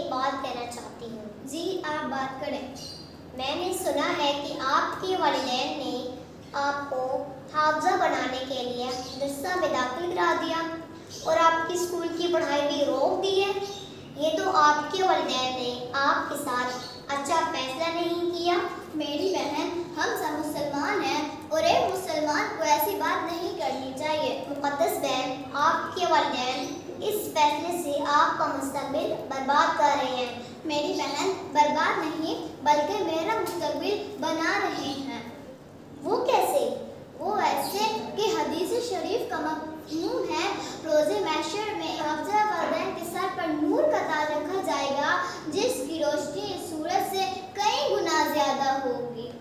ایک بات کہنا چاہتی ہوں۔ جی آپ بات کریں۔ میں نے سنا ہے کہ آپ کے والدین نے آپ کو حافظہ بنانے کے لیے مدرسہ میں داخل کرا دیا اور آپ کی اسکول کی پڑھائی بھی روک دی ہے۔ یہ تو آپ کے والدین نے آپ کے ساتھ اچھا فیصلہ نہیں کیا۔ میری بہن، ہم سب مسلمان ہیں اور ایک مسلمان کو ایسی بات نہیں کرنی چاہیے۔ مقدس بہن، آپ کے والدین اس فیصلے سے آپ کا مستقبل برباد کر رہے ہیں۔ میری بہن، برباد نہیں بلکہ میرا مستقبل بنا رہے ہیں۔ وہ کیسے؟ وہ ایسے کہ حدیث شریف کا مفہوم ہے، روز محشر میں حافظہ والدین کے سر پر نور کا تاج رکھا جائے گا جس کی روشنی سورج سے کئی گنا زیادہ ہوگی۔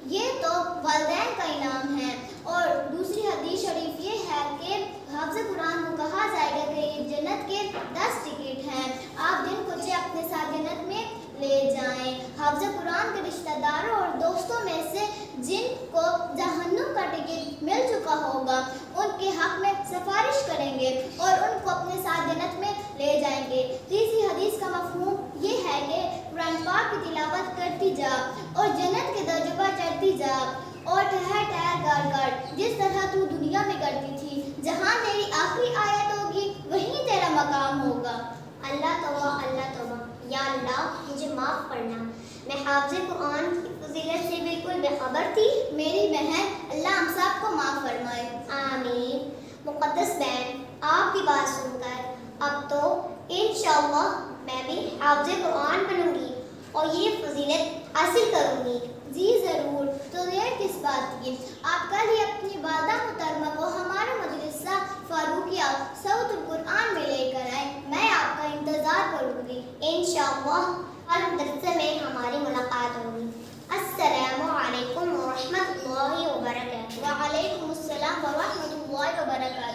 یہ تو والدین کا انعام ہے۔ اور دوسری حدیث شریف یہ ہے کہ حافظ قرآن کو کہا جائے گا کہ یہ جنت کے 10 ٹکٹ ہیں، آپ جن کو چاہے اپنے ساتھ جنت میں لے جائیں۔ حافظ قرآن کے رشتہ داروں اور دوستوں میں سے جن کو جہنم کا ٹکٹ مل چکا ہوگا ان کے حق میں سفارش کریں گے اور ان کو اپنے ساتھ جنت میں لے جائیں گے۔ تیسری حدیث کا مفہوم یہ ہے کہ قرآن پاک کی تلاوت کرتی جا اور جنت کے درجوں پر چڑھتی جا اور ٹہر ٹہر گڑ گڑ جس طرح تو دنیا میں کرتی تھی۔ جہاں تیری آخری آیت ہوگی وہیں تیرا مقام ہوگا۔ اللہ توبہ، اللہ توبہ۔ یا اللہ مجھے معاف کرنا، میں حافظ قرآن کی فضیلت سے بالکل بے خبر تھی۔ میری بہن، اللہ ہم سب کو معاف فرمائے۔ آمین۔ مقدس بہن، آپ کی بات سن کر اب تو انشاءاللہ میں بھی حافظ قرآن بنوں گی اور یہ فضیلت حاصل کروں گی۔ جی ضرور، تو دیر کس بات کی؟ آپ کل ہی اپنی والدہ محترمہ کو ہمارے مدرسہ فاروقیہ صوت القرآن میں لے کر آئیں، میں آپ کا انتظار کروں گی۔ انشاءاللہ ہر مدرسے میں ہماری ملاقات ہوگی۔ السلام علیکم ورحمۃ اللہ وبرکاتہ۔ وعلیکم السلام ورحمۃ اللہ وبرکاتہ۔